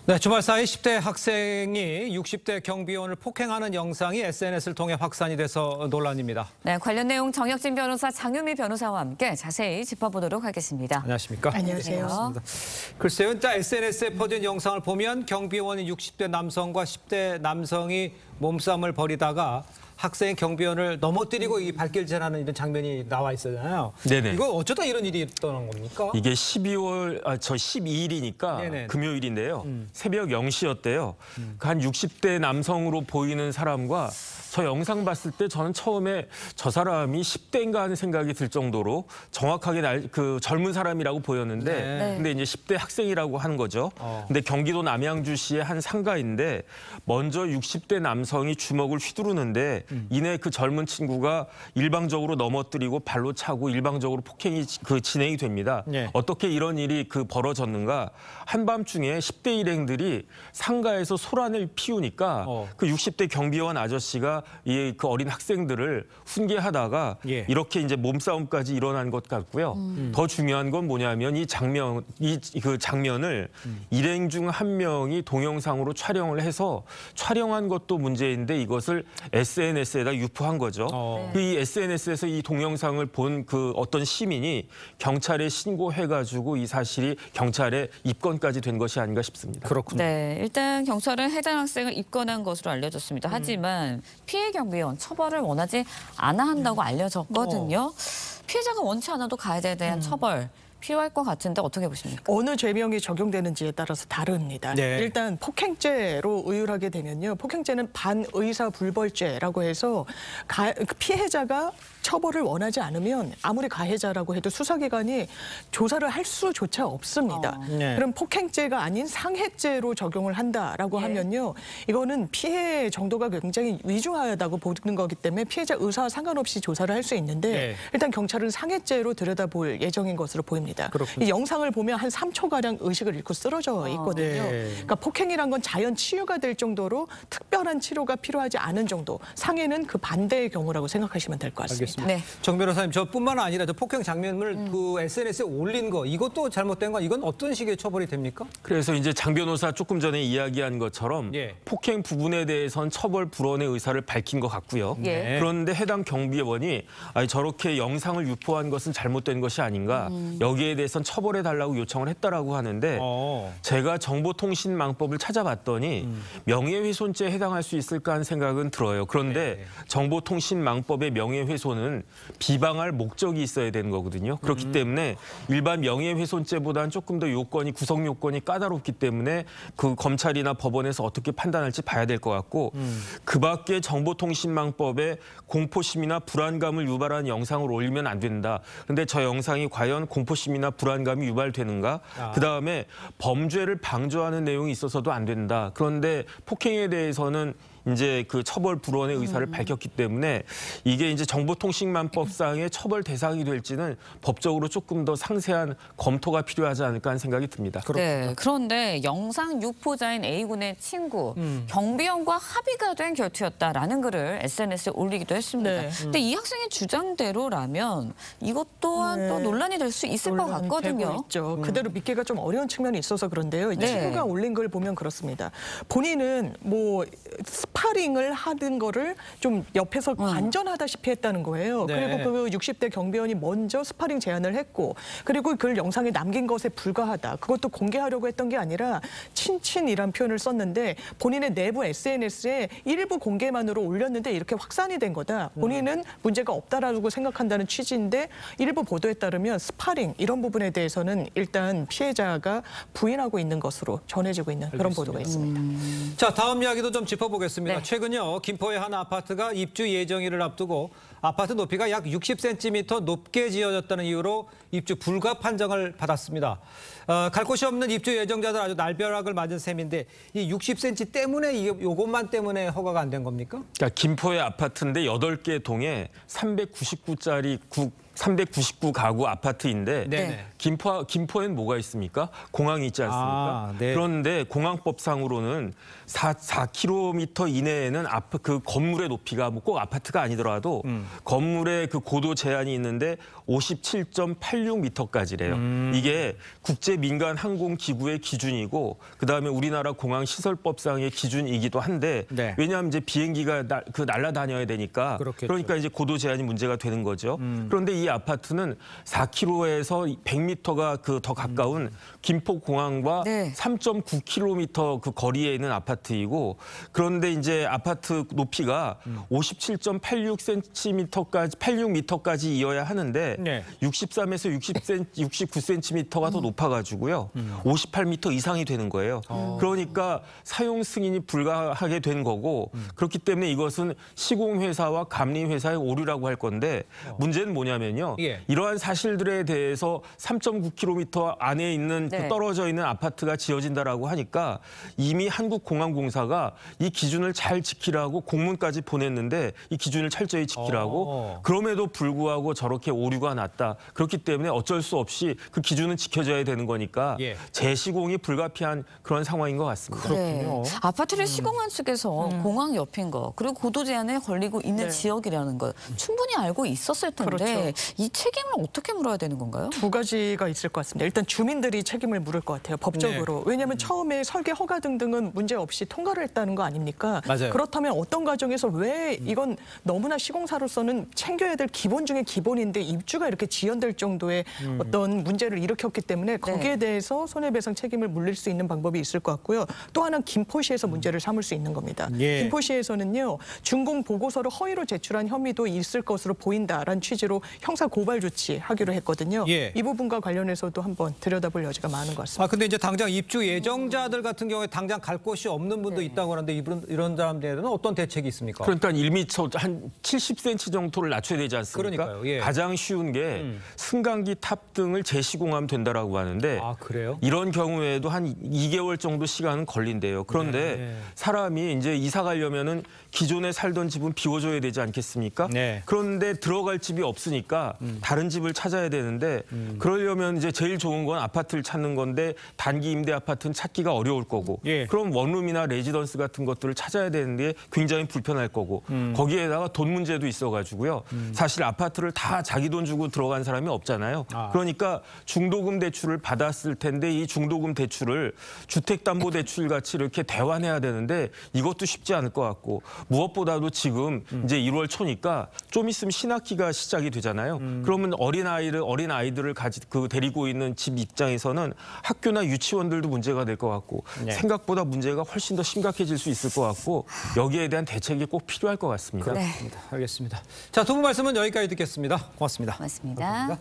네, 주말 사이 10대 학생이 60대 경비원을 폭행하는 영상이 SNS를 통해 확산이 돼서 논란입니다. 네, 관련 내용 정혁진 변호사, 장유미 변호사와 함께 자세히 짚어보도록 하겠습니다. 안녕하십니까? 안녕하세요. 글쎄요, SNS에 퍼진 영상을 보면 경비원인 60대 남성과 10대 남성이 몸싸움을 벌이다가 학생의 경비원을 넘어뜨리고 이 발길질하는 이런 장면이 나와 있잖아요. 네네. 이거 어쩌다 이런 일이 있던 겁니까? 이게 12일이니까 네네. 금요일인데요. 새벽 0시였대요. 한 60대 남성으로 보이는 사람과 저 영상 봤을 때 저는 처음에 저 사람이 10대인가 하는 생각이 들 정도로 정확하게 그 젊은 사람이라고 보였는데 네. 근데 이제 10대 학생이라고 하는 거죠. 근데 경기도 남양주시의 한 상가인데 먼저 60대 남성이 주먹을 휘두르는데 이내 그 젊은 친구가 일방적으로 넘어뜨리고 발로 차고 일방적으로 폭행이 진행이 됩니다. 네. 어떻게 이런 일이 벌어졌는가? 한밤중에 10대 일행들이 상가에서 소란을 피우니까 그 60대 경비원 아저씨가 그 어린 학생들을 훈계하다가 예. 이렇게 이제 몸싸움까지 일어난 것 같고요. 더 중요한 건 뭐냐면 이 장면을 일행 중 한 명이 동영상으로 촬영을 해서 촬영한 것도 문제인데 이것을 SNS에다 유포한 거죠. 이 SNS에서 이 동영상을 본 그 어떤 시민이 경찰에 신고해가지고 이 사실이 경찰에 입건까지 된 것이 아닌가 싶습니다. 그렇군요. 네, 일단 경찰은 해당 학생을 입건한 것으로 알려졌습니다. 하지만 피해 경비원 처벌을 원하지 않아 한다고 알려졌거든요. 피해자가 원치 않아도 가해자에 대한 처벌 필요할 것 같은데 어떻게 보십니까? 어느 죄명이 적용되는지에 따라서 다릅니다. 네. 일단 폭행죄로 의율하게 되면요. 폭행죄는 반의사불벌죄라고 해서 피해자가 처벌을 원하지 않으면 아무리 가해자라고 해도 수사기관이 조사를 할 수조차 없습니다. 네. 그럼 폭행죄가 아닌 상해죄로 적용을 한다라고 하면요. 이거는 피해 정도가 굉장히 위중하다고 보는 거기 때문에 피해자 의사와 상관없이 조사를 할 수 있는데 네. 일단 경찰은 상해죄로 들여다볼 예정인 것으로 보입니다. 그렇군요. 이 영상을 보면 한 3초가량 의식을 잃고 쓰러져 있거든요. 네. 그러니까 폭행이란 건 자연 치유가 될 정도로 특별한 치료가 필요하지 않은 정도. 상해는 그 반대의 경우라고 생각하시면 될 것 같습니다. 알겠습니다. 네. 정 변호사님, 저뿐만 아니라 저 폭행 장면을 그 SNS에 올린 거 이것도 잘못된 거 이건 어떤 식의 처벌이 됩니까? 그래서 이제 장 변호사 조금 전에 이야기한 것처럼 예. 폭행 부분에 대해선 처벌 불원의 의사를 밝힌 것 같고요. 예. 그런데 해당 경비원이 저렇게 영상을 유포한 것은 잘못된 것이 아닌가. 여기에 대해선 처벌해달라고 요청을 했다라고 하는데 제가 정보통신망법을 찾아봤더니 명예훼손죄에 해당할 수 있을까 하는 생각은 들어요. 그런데 정보통신망법의 명예훼손은 비방할 목적이 있어야 되는 거거든요. 그렇기 때문에 일반 명예훼손죄보다는 조금 더 요건이 구성 요건이 까다롭기 때문에 그 검찰이나 법원에서 어떻게 판단할지 봐야 될 것 같고 그밖에 정보통신망법에 공포심이나 불안감을 유발하는 영상을 올리면 안 된다. 그런데 저 영상이 과연 공포심이나 불안감이 유발되는가? 그다음에 범죄를 방조하는 내용이 있어서도 안 된다. 그런데 폭행에 대해서는 이제 그 처벌 불원의 의사를 밝혔기 때문에 이게 이제 정보통신망법상의 처벌 대상이 될지는 법적으로 조금 더 상세한 검토가 필요하지 않을까 하는 생각이 듭니다. 네, 그런데 영상 유포자인 A군의 친구, 경비원과 합의가 된 결투였다라는 글을 SNS에 올리기도 했습니다. 네. 근데 이 학생의 주장대로라면 이것 또한 또 논란이 될 수 있을 것 논란이 같거든요. 되고 있죠. 그대로 믿기가 좀 어려운 측면이 있어서 그런데요. 이 네. 친구가 올린 걸 보면 그렇습니다. 본인은 뭐 스파링을 하는 거를 좀 옆에서 관전하다시피 했다는 거예요. 네. 그리고 그 60대 경비원이 먼저 스파링 제안을 했고 그리고 그 영상에 남긴 것에 불과하다. 그것도 공개하려고 했던 게 아니라 친친이란 표현을 썼는데 본인의 내부 SNS에 일부 공개만으로 올렸는데 이렇게 확산이 된 거다. 본인은 문제가 없다라고 생각한다는 취지인데 일부 보도에 따르면 스파링 이런 부분에 대해서는 일단 피해자가 부인하고 있는 것으로 전해지고 있는 그런 보도가 있습니다. 자, 다음 이야기도 좀 짚어보겠습니다. 네. 최근요, 김포의 한 아파트가 입주 예정일을 앞두고 아파트 높이가 약 60cm 높게 지어졌다는 이유로 입주 불가 판정을 받았습니다. 갈 곳이 없는 입주 예정자들 아주 날벼락을 맞은 셈인데 이 60cm 때문에 요것만 때문에 허가가 안 된 겁니까? 그러니까 김포의 아파트인데 8개 동에 399짜리 399가구 아파트인데 네네. 김포엔 뭐가 있습니까? 공항이 있지 않습니까? 네. 그런데 공항법상으로는 4km 이내에는 그 건물의 높이가 뭐 꼭 아파트가 아니더라도 건물의 그 고도 제한이 있는데 57.86m까지래요. 이게 국제 민간 항공 기구의 기준이고 그다음에 우리나라 공항 시설법상의 기준이기도 한데 네. 왜냐하면 이제 비행기가 날아다녀야 되니까 그렇겠죠. 그러니까 이제 고도 제한이 문제가 되는 거죠. 그런데 이 아파트는 4km에서 100m가 더 가까운 김포공항과 네. 3.9km 그 거리에 있는 아파트이고 그런데 이제 아파트 높이가 87.86m까지 이어야 하는데 네. 63에서 69cm가 더 높아가지고요. 58m 이상이 되는 거예요. 그러니까 사용 승인이 불가하게 된 거고 그렇기 때문에 이것은 시공회사와 감리회사의 오류라고 할 건데 문제는 뭐냐면요. 예. 이러한 사실들에 대해서 3.9km 안에 있는 네. 그 떨어져 있는 아파트가 지어진다라고 하니까 이미 한국공항공사가 이 기준을 잘 지키라고 공문까지 보냈는데 이 기준을 철저히 지키라고 그럼에도 불구하고 저렇게 오류가 났다. 그렇기 때문에 어쩔 수 없이 그 기준은 지켜져야 되는 거니까 예. 재시공이 불가피한 그런 상황인 것 같습니다. 그렇군요. 아파트를 시공한 측에서 공항 옆인 거 그리고 고도 제한에 걸리고 있는 네. 지역이라는 걸 충분히 알고 있었을 텐데 그렇죠. 이 책임을 어떻게 물어야 되는 건가요? 두 가지가 있을 것 같습니다. 일단 주민들이 책임을 물을 것 같아요. 법적으로. 왜냐하면 처음에 설계 허가 등등은 문제 없이 통과를 했다는 거 아닙니까? 맞아요. 그렇다면 어떤 과정에서 왜 이건 너무나 시공사로서는 챙겨야 될 기본 중에 기본인데 입주가 이렇게 지연될 정도의 어떤 문제를 일으켰기 때문에 거기에 대해서 손해배상 책임을 물릴 수 있는 방법이 있을 것 같고요. 또 하나는 김포시에서 문제를 삼을 수 있는 겁니다. 예. 김포시에서는요. 준공 보고서를 허위로 제출한 혐의도 있을 것으로 보인다라는 취지로 형사 고발 조치하기로 했거든요. 예. 이 부분과 관련해서도 한번 들여다볼 여지가 많은 것 같습니다. 근데 이제 당장 입주 예정자들 같은 경우에 당장 갈 곳이 없는 분도 있다고 하는데 이런 사람들에는 어떤 대책이 있습니까? 그러니까 1m 한 70cm 정도를 낮춰야 되지 않습니까? 그러니까요. 예. 가장 쉬운 게 승강기 탑 등을 재시공하면 된다라고 하는데 아, 그래요? 이런 경우에도 한 2개월 정도 시간은 걸린대요. 그런데 네. 사람이 이제 이사 가려면은 기존에 살던 집은 비워줘야 되지 않겠습니까? 네. 그런데 들어갈 집이 없으니까 다른 집을 찾아야 되는데 그러려면 이제 제일 좋은 건 아파트를 찾는 건데 단기 임대 아파트는 찾기가 어려울 거고 예. 그럼 원룸이나 레지던스 같은 것들을 찾아야 되는데 굉장히 불편할 거고 거기에다가 돈 문제도 있어가지고요. 사실 아파트를 다 자기 돈 주고 들어간 사람이 없잖아요. 아. 그러니까 중도금 대출을 받았을 텐데 이 중도금 대출을 주택담보대출 같이 이렇게 대환해야 되는데 이것도 쉽지 않을 것 같고 무엇보다도 지금 이제 1월 초니까 좀 있으면 신학기가 시작이 되잖아요. 그러면 어린 아이들을 데리고 있는 집 입장에서는 학교나 유치원들도 문제가 될 것 같고 네. 생각보다 문제가 훨씬 더 심각해질 수 있을 것 같고 여기에 대한 대책이 꼭 필요할 것 같습니다. 네. 알겠습니다. 자, 두 분 말씀은 여기까지 듣겠습니다. 고맙습니다. 맞습니다.